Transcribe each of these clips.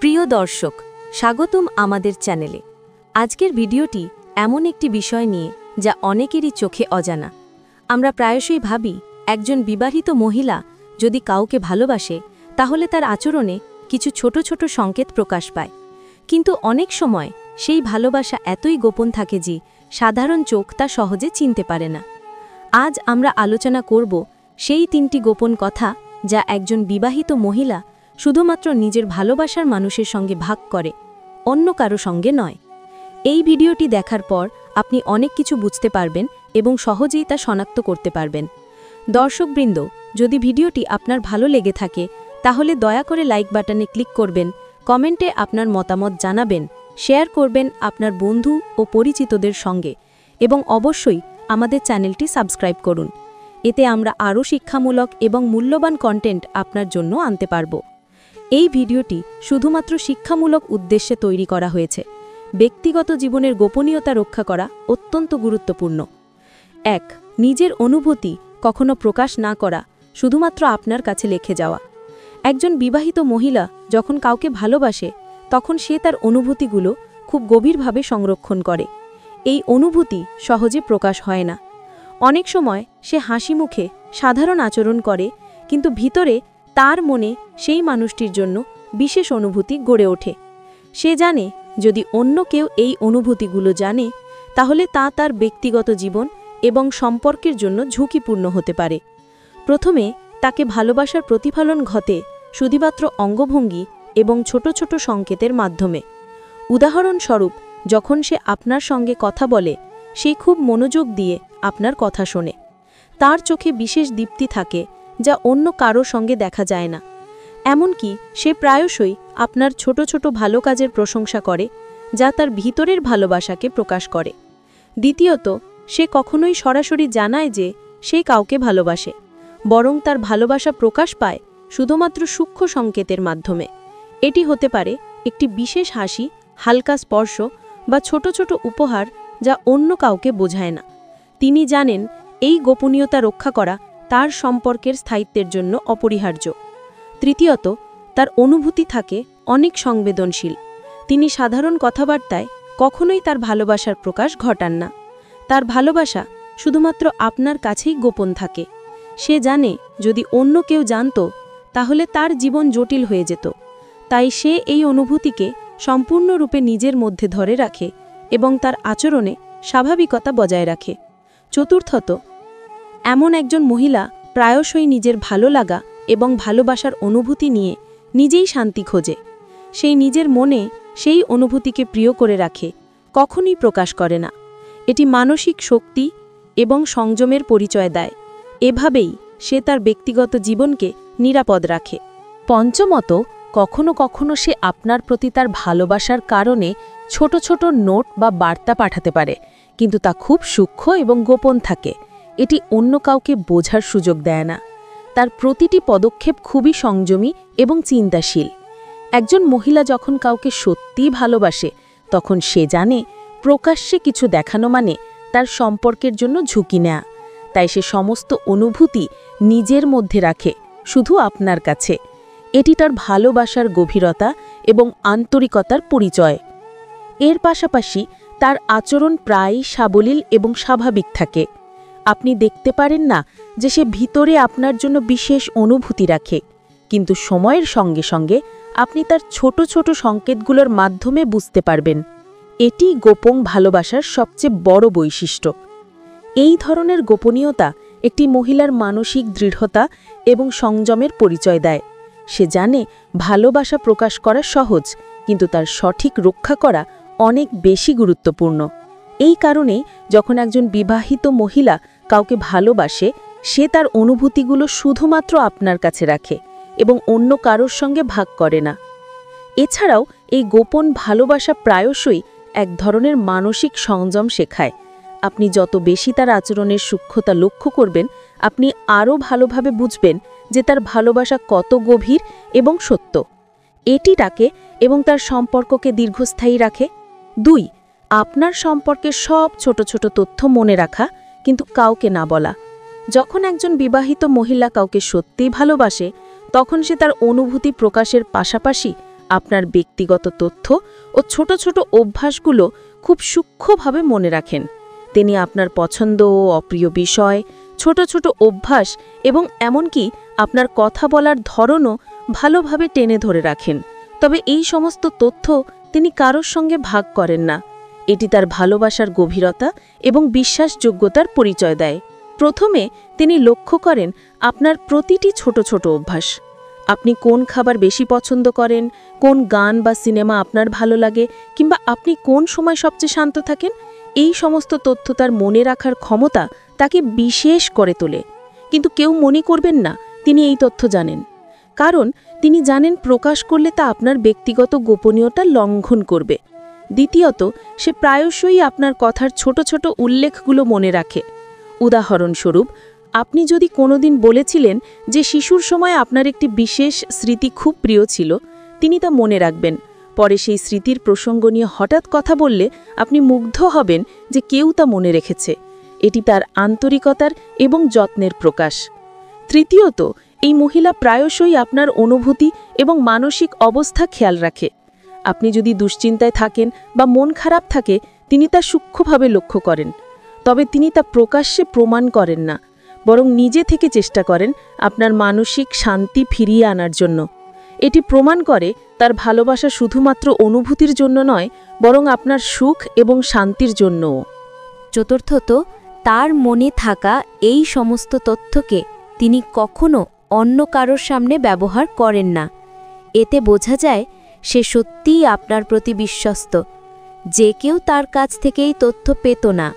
প্রিয় দর্শক, স্বাগতম আমাদের চ্যানেলে। আজকের ভিডিওটি এমন একটি বিষয় নিয়ে যা অনেকেরই চোখে অজানা। আমরা প্রায়শই ভাবি একজন বিবাহিত মহিলা যদি কাউকে ভালোবাসে তাহলে তার আচরণে কিছু ছোট ছোট সংকেত প্রকাশ পায়, কিন্তু অনেক সময় সেই ভালোবাসা এতই গোপন থাকে যে সাধারণ চোখ তা সহজে চিনতে পারে না। আজ আমরা আলোচনা করব সেই 3টি গোপন কথা যা একজন বিবাহিত মহিলা শুধুমাত্র নিজের ভালোবাসার মানুষের সঙ্গে ভাগ করে, অন্য কারো সঙ্গে নয়। এই ভিডিওটি দেখার পর আপনি অনেক কিছু বুঝতে পারবেন এবং সহজেই তা শনাক্ত করতে পারবেন। দর্শকবৃন্দ, যদি ভিডিওটি আপনার ভালো লেগে থাকে তাহলে দয়া করে লাইক বাটনে ক্লিক করবেন, কমেন্টে আপনার মতামত জানাবেন, শেয়ার করবেন আপনার বন্ধু ও পরিচিতদের সঙ্গে এবং অবশ্যই আমাদের চ্যানেলটি সাবস্ক্রাইব করুন। এতে আমরা আরও শিক্ষামূলক এবং মূল্যবান কন্টেন্ট আপনার জন্য আনতে পারব। এই ভিডিওটি শুধুমাত্র শিক্ষামূলক উদ্দেশ্যে তৈরি করা হয়েছে। ব্যক্তিগত জীবনের গোপনীয়তা রক্ষা করা অত্যন্ত গুরুত্বপূর্ণ। 1. নিজের অনুভূতি কখনো প্রকাশ না করা, শুধুমাত্র আপনার কাছে লিখে যাওয়া। একজন বিবাহিত মহিলা যখন কাউকে ভালোবাসে তখন সে তার অনুভূতিগুলো খুব গভীরভাবে সংরক্ষণ করে। এই অনুভূতি সহজে প্রকাশ হয় না। অনেক সময় সে হাসি মুখে সাধারণ আচরণ করে, কিন্তু ভিতরে তার মনে সেই মানুষটির জন্য বিশেষ অনুভূতি গড়ে ওঠে। সে জানে যদি অন্য কেউ এই অনুভূতিগুলো জানে তাহলে তা তার ব্যক্তিগত জীবন এবং সম্পর্কের জন্য ঝুঁকিপূর্ণ হতে পারে। প্রথমে তাকে ভালোবাসার প্রতিফলন ঘটে শুধুমাত্র অঙ্গভঙ্গি এবং ছোট ছোট সংকেতের মাধ্যমে। উদাহরণস্বরূপ, যখন সে আপনার সঙ্গে কথা বলে সে খুব মনোযোগ দিয়ে আপনার কথা শোনে। তার চোখে বিশেষ দীপ্তি থাকে যা অন্য কারো সঙ্গে দেখা যায় না। এমনকি সে প্রায়শই আপনার ছোট ছোট ভালো কাজের প্রশংসা করে যা তার ভিতরের ভালোবাসাকে প্রকাশ করে। দ্বিতীয়ত, সে কখনোই সরাসরি জানায় যে সে কাউকে ভালোবাসে, বরং তার ভালোবাসা প্রকাশ পায় শুধুমাত্র সূক্ষ্ম সংকেতের মাধ্যমে। এটি হতে পারে একটি বিশেষ হাসি, হালকা স্পর্শ বা ছোট ছোট উপহার যা অন্য কাউকে বোঝায় না। তিনি জানেন এই গোপনীয়তা রক্ষা করা তার সম্পর্কের স্থায়িত্বের জন্য অপরিহার্য। তৃতীয়ত, তার অনুভূতি থাকে অনেক সংবেদনশীল। তিনি সাধারণ কথাবার্তায় কখনোই তার ভালোবাসার প্রকাশ ঘটান না। তার ভালোবাসা শুধুমাত্র আপনার কাছেই গোপন থাকে। সে জানে যদি অন্য কেউ জানত তাহলে তার জীবন জটিল হয়ে যেত। তাই সে এই অনুভূতিকে সম্পূর্ণরূপে নিজের মধ্যে ধরে রাখে এবং তার আচরণে স্বাভাবিকতা বজায় রাখে। চতুর্থত, এমন একজন মহিলা প্রায়শই নিজের ভালো লাগা এবং ভালোবাসার অনুভূতি নিয়ে নিজেই শান্তি খোঁজে। সেই নিজের মনে সেই অনুভূতিকে প্রিয় করে রাখে, কখনোই প্রকাশ করে না। এটি মানসিক শক্তি এবং সংযমের পরিচয় দেয়। এভাবেই সে তার ব্যক্তিগত জীবনকে নিরাপদ রাখে। পঞ্চমত, কখনো কখনো সে আপনার প্রতি তার ভালোবাসার কারণে ছোট ছোট নোট বা বার্তা পাঠাতে পারে, কিন্তু তা খুব সূক্ষ্ম এবং গোপন থাকে। এটি অন্য কাউকে বোঝার সুযোগ দেয় না। তার প্রতিটি পদক্ষেপ খুবই সংযমী এবং চিন্তাশীল। একজন মহিলা যখন কাউকে সত্যিই ভালোবাসে তখন সে জানে প্রকাশ্যে কিছু দেখানো মানে তার সম্পর্কের জন্য ঝুঁকি নেয়া। তাই সে সমস্ত অনুভূতি নিজের মধ্যে রাখে, শুধু আপনার কাছে। এটি তার ভালোবাসার গভীরতা এবং আন্তরিকতার পরিচয়। এর পাশাপাশি তার আচরণ প্রায়ই সাবলীল এবং স্বাভাবিক থাকে। আপনি দেখতে পারেন না যে সে ভিতরে আপনার জন্য বিশেষ অনুভূতি রাখে, কিন্তু সময়ের সঙ্গে সঙ্গে আপনি তার ছোট ছোট সংকেতগুলোর মাধ্যমে বুঝতে পারবেন। এটি গোপন ভালোবাসার সবচেয়ে বড় বৈশিষ্ট্য। এই ধরনের গোপনীয়তা একটি মহিলার মানসিক দৃঢ়তা এবং সংযমের পরিচয় দেয়। সে জানে ভালোবাসা প্রকাশ করা সহজ, কিন্তু তার সঠিক রক্ষা করা অনেক বেশি গুরুত্বপূর্ণ। এই কারণেই যখন একজন বিবাহিত মহিলা কাউকে ভালোবাসে সে তার অনুভূতিগুলো শুধুমাত্র আপনার কাছে রাখে এবং অন্য কারোর সঙ্গে ভাগ করে না। এছাড়াও এই গোপন ভালোবাসা প্রায়শই এক ধরনের মানসিক সংযম শেখায়। আপনি যত বেশি তার আচরণের সূক্ষ্মতা লক্ষ্য করবেন, আপনি আরও ভালোভাবে বুঝবেন যে তার ভালোবাসা কত গভীর এবং সত্য। এটি তাকে এবং তার সম্পর্ককে দীর্ঘস্থায়ী রাখে। 2. আপনার সম্পর্কে সব ছোট ছোট তথ্য মনে রাখা, কিন্তু কাউকে না বলা। যখন একজন বিবাহিত মহিলা কাউকে সত্যিই ভালোবাসে তখন সে তার অনুভূতি প্রকাশের পাশাপাশি আপনার ব্যক্তিগত তথ্য ও ছোট ছোট অভ্যাসগুলো খুব সূক্ষ্মভাবে মনে রাখেন। তিনি আপনার পছন্দ ও অপ্রিয় বিষয়, ছোট ছোট অভ্যাস এবং এমনকি আপনার কথা বলার ধরনও ভালোভাবে টেনে ধরে রাখেন। তবে এই সমস্ত তথ্য তিনি কারোর সঙ্গে ভাগ করেন না। এটি তার ভালোবাসার গভীরতা এবং বিশ্বাসযোগ্যতার পরিচয় দেয়। প্রথমে তিনি লক্ষ্য করেন আপনার প্রতিটি ছোট ছোট অভ্যাস। আপনি কোন খাবার বেশি পছন্দ করেন, কোন গান বা সিনেমা আপনার ভালো লাগে, কিংবা আপনি কোন সময় সবচেয়ে শান্ত থাকেন। এই সমস্ত তথ্য তার মনে রাখার ক্ষমতা তাকে বিশেষ করে তোলে। কিন্তু কেউ মনে করবেন না তিনি এই তথ্য জানেন, কারণ তিনি জানেন প্রকাশ করলে তা আপনার ব্যক্তিগত গোপনীয়তা লঙ্ঘন করবে। দ্বিতীয়ত, সে প্রায়শই আপনার কথার ছোট ছোট উল্লেখগুলো মনে রাখে। উদাহরণস্বরূপ, আপনি যদি কোনোদিন বলেছিলেন যে শিশুর সময় আপনার একটি বিশেষ স্মৃতি খুব প্রিয় ছিল, তিনি তা মনে রাখবেন। পরে সেই স্মৃতির প্রসঙ্গ নিয়ে হঠাৎ কথা বললে আপনি মুগ্ধ হবেন যে কেউ তা মনে রেখেছে। এটি তার আন্তরিকতার এবং যত্নের প্রকাশ। তৃতীয়ত, এই মহিলা প্রায়শই আপনার অনুভূতি এবং মানসিক অবস্থা খেয়াল রাখে। আপনি যদি দুশ্চিন্তায় থাকেন বা মন খারাপ থাকে, তিনি তা সূক্ষ্মভাবে লক্ষ্য করেন। তবে তিনি তা প্রকাশ্যে প্রমাণ করেন না, বরং নিজে থেকে চেষ্টা করেন আপনার মানসিক শান্তি ফিরিয়ে আনার জন্য। এটি প্রমাণ করে তার ভালোবাসা শুধুমাত্র অনুভূতির জন্য নয়, বরং আপনার সুখ এবং শান্তির জন্যও। চতুর্থত, তার মনে থাকা এই সমস্ত তথ্যকে তিনি কখনো অন্য কারোর সামনে ব্যবহার করেন না। এতে বোঝা যায় সে সত্যিই আপনার প্রতি বিশ্বস্ত। যে কেউ তার কাছ থেকে এই তথ্য পেত না।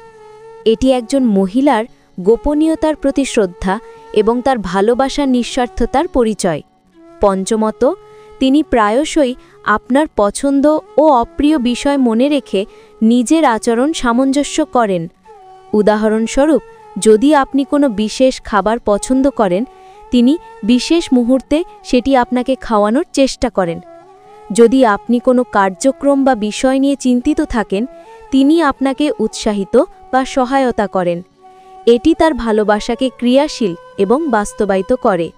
এটি একজন মহিলার গোপনীয়তার প্রতি শ্রদ্ধা এবং তার ভালোবাসার নিঃস্বার্থতার পরিচয়। পঞ্চমত, তিনি প্রায়শই আপনার পছন্দ ও অপ্রিয় বিষয় মনে রেখে নিজের আচরণ সামঞ্জস্য করেন। উদাহরণস্বরূপ, যদি আপনি কোনো বিশেষ খাবার পছন্দ করেন, তিনি বিশেষ মুহূর্তে সেটি আপনাকে খাওয়ানোর চেষ্টা করেন। যদি আপনি কোনো কার্যক্রম বা বিষয় নিয়ে চিন্তিত থাকেন, তিনি আপনাকে উৎসাহিত বা সহায়তা করেন। এটি তার ভালোবাসাকে ক্রিয়াশীল এবং বাস্তবায়িত করে।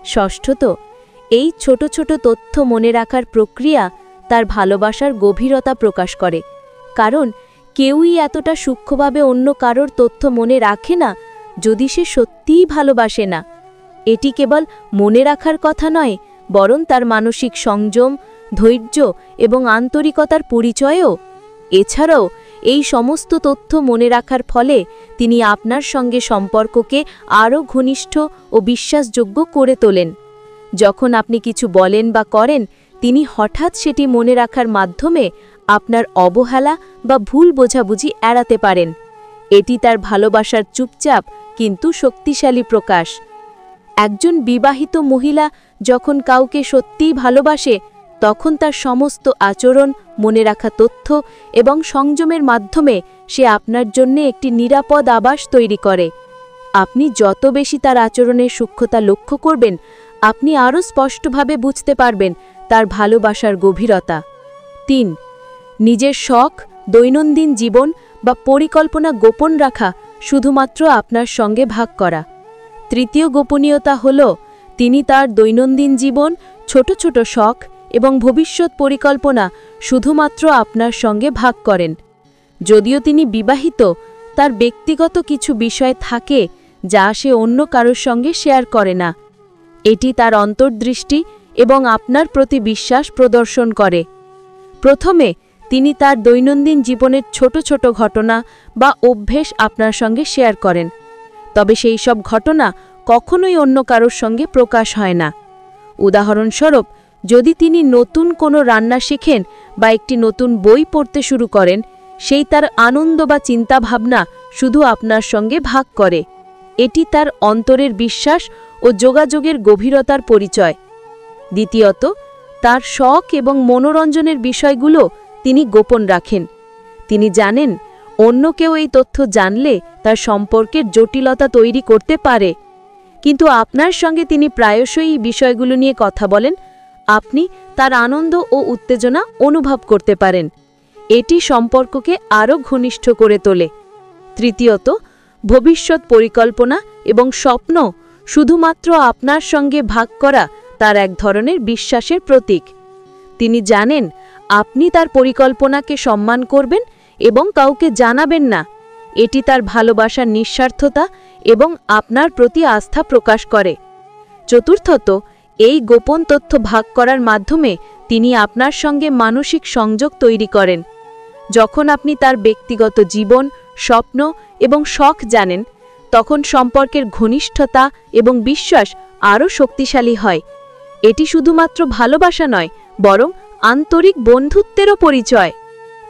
ষষ্ঠত, এই ছোট ছোট তথ্য মনে রাখার প্রক্রিয়া তার ভালোবাসার গভীরতা প্রকাশ করে। কারণ কেউই এতটা সূক্ষ্মভাবে অন্য কারোর তথ্য মনে রাখে না যদি সে সত্যিই ভালোবাসে না। এটি কেবল মনে রাখার কথা নয়, বরং তার মানসিক সংযম, ধৈর্য এবং আন্তরিকতার পরিচয়ও। এছাড়াও এই সমস্ত তথ্য মনে রাখার ফলে তিনি আপনার সঙ্গে সম্পর্ককে আরও ঘনিষ্ঠ ও বিশ্বাসযোগ্য করে তোলেন। যখন আপনি কিছু বলেন বা করেন, তিনি হঠাৎ সেটি মনে রাখার মাধ্যমে আপনার অবহেলা বা ভুল বোঝাবুঝি এড়াতে পারেন। এটি তার ভালোবাসার চুপচাপ কিন্তু শক্তিশালী প্রকাশ। একজন বিবাহিত মহিলা যখন কাউকে সত্যিই ভালোবাসে, তখন তার সমস্ত আচরণ, মনে রাখা তথ্য এবং সংযমের মাধ্যমে সে আপনার জন্য একটি নিরাপদ আবাস তৈরি করে। আপনি যত বেশি তার আচরণের সূক্ষ্মতা লক্ষ্য করবেন, আপনি আরও স্পষ্টভাবে বুঝতে পারবেন তার ভালোবাসার গভীরতা। ৩. নিজের শখ, দৈনন্দিন জীবন বা পরিকল্পনা গোপন রাখা শুধুমাত্র আপনার সঙ্গে ভাগ করা। তৃতীয় গোপনীয়তা হল তিনি তার দৈনন্দিন জীবন, ছোট ছোট শখ এবং ভবিষ্যৎ পরিকল্পনা শুধুমাত্র আপনার সঙ্গে ভাগ করেন। যদিও তিনি বিবাহিত, তার ব্যক্তিগত কিছু বিষয় থাকে যা সে অন্য কারোর সঙ্গে শেয়ার করে না। এটি তার অন্তর্দৃষ্টি এবং আপনার প্রতি বিশ্বাস প্রদর্শন করে। প্রথমে, তিনি তার দৈনন্দিন জীবনের ছোট ছোট ঘটনা বা অভ্যেস আপনার সঙ্গে শেয়ার করেন, তবে সেই সব ঘটনা কখনোই অন্য কারোর সঙ্গে প্রকাশ হয় না। উদাহরণস্বরূপ, যদি তিনি নতুন কোনো রান্না শেখেন বা একটি নতুন বই পড়তে শুরু করেন, সেই তার আনন্দ বা চিন্তাভাবনা শুধু আপনার সঙ্গে ভাগ করে। এটি তার অন্তরের বিশ্বাস ও যোগাযোগের গভীরতার পরিচয়। দ্বিতীয়ত, তার শখ এবং মনোরঞ্জনের বিষয়গুলো তিনি গোপন রাখেন। তিনি জানেন অন্য কেউ এই তথ্য জানলে তার সম্পর্কের জটিলতা তৈরি করতে পারে, কিন্তু আপনার সঙ্গে তিনি প্রায়শই এই বিষয়গুলো নিয়ে কথা বলেন। আপনি তার আনন্দ ও উত্তেজনা অনুভব করতে পারেন। এটি সম্পর্ককে আরও ঘনিষ্ঠ করে তোলে। তৃতীয়ত, ভবিষ্যৎ পরিকল্পনা এবং স্বপ্ন শুধুমাত্র আপনার সঙ্গে ভাগ করা তার এক ধরনের বিশ্বাসের প্রতীক। তিনি জানেন আপনি তার পরিকল্পনাকে সম্মান করবেন এবং কাউকে জানাবেন না। এটি তার ভালোবাসার নিঃস্বার্থতা এবং আপনার প্রতি আস্থা প্রকাশ করে। চতুর্থত, এই গোপন তথ্য ভাগ করার মাধ্যমে তিনি আপনার সঙ্গে মানসিক সংযোগ তৈরি করেন। যখন আপনি তার ব্যক্তিগত জীবন, স্বপ্ন এবং শখ জানেন, তখন সম্পর্কের ঘনিষ্ঠতা এবং বিশ্বাস আরও শক্তিশালী হয়। এটি শুধুমাত্র ভালোবাসা নয়, বরং আন্তরিক বন্ধুত্বেরও পরিচয়।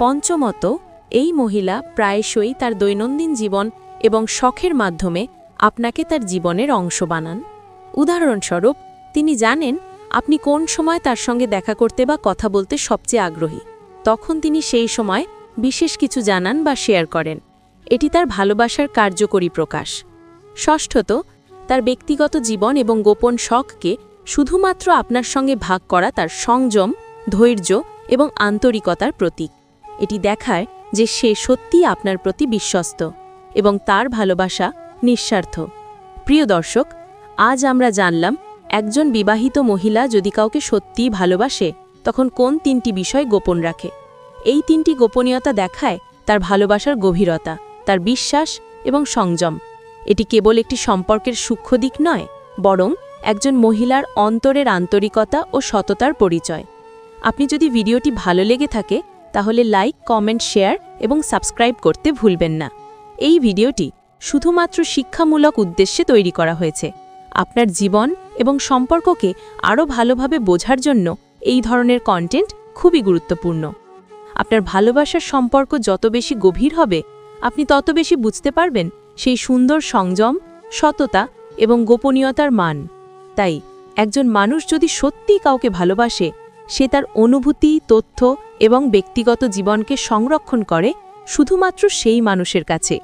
পঞ্চমত, এই মহিলা প্রায়শই তার দৈনন্দিন জীবন এবং শখের মাধ্যমে আপনাকে তার জীবনের অংশ বানান। উদাহরণস্বরূপ, তিনি জানেন আপনি কোন সময় তার সঙ্গে দেখা করতে বা কথা বলতে সবচেয়ে আগ্রহী। তখন তিনি সেই সময় বিশেষ কিছু জানান বা শেয়ার করেন। এটি তার ভালোবাসার কার্যকরী প্রকাশ। ষষ্ঠত, তার ব্যক্তিগত জীবন এবং গোপন শখকে শুধুমাত্র আপনার সঙ্গে ভাগ করা তার সংযম, ধৈর্য এবং আন্তরিকতার প্রতীক। এটি দেখায় যে সে সত্যিই আপনার প্রতি বিশ্বস্ত এবং তার ভালোবাসা নিঃস্বার্থ। প্রিয় দর্শক, আজ আমরা জানলাম একজন বিবাহিত মহিলা যদি কাউকে সত্যিই ভালোবাসে তখন কোন 3টি বিষয় গোপন রাখে। এই 3টি গোপনীয়তা দেখায় তার ভালোবাসার গভীরতা, তার বিশ্বাস এবং সংযম। এটি কেবল একটি সম্পর্কের সূক্ষ্ম দিক নয়, বরং একজন মহিলার অন্তরের আন্তরিকতা ও সততার পরিচয়। আপনি যদি ভিডিওটি ভালো লেগে থাকে তাহলে লাইক, কমেন্ট, শেয়ার এবং সাবস্ক্রাইব করতে ভুলবেন না। এই ভিডিওটি শুধুমাত্র শিক্ষামূলক উদ্দেশ্যে তৈরি করা হয়েছে। আপনার জীবন এবং সম্পর্ককে আরও ভালোভাবে বোঝার জন্য এই ধরনের কন্টেন্ট খুবই গুরুত্বপূর্ণ। আপনার ভালোবাসার সম্পর্ক যত বেশি গভীর হবে, আপনি তত বেশি বুঝতে পারবেন সেই সুন্দর সংযম, সততা এবং গোপনীয়তার মান। তাই একজন মানুষ যদি সত্যিই কাউকে ভালোবাসে, সে তার অনুভূতি, তথ্য এবং ব্যক্তিগত জীবনকে সংরক্ষণ করে শুধুমাত্র সেই মানুষের কাছে।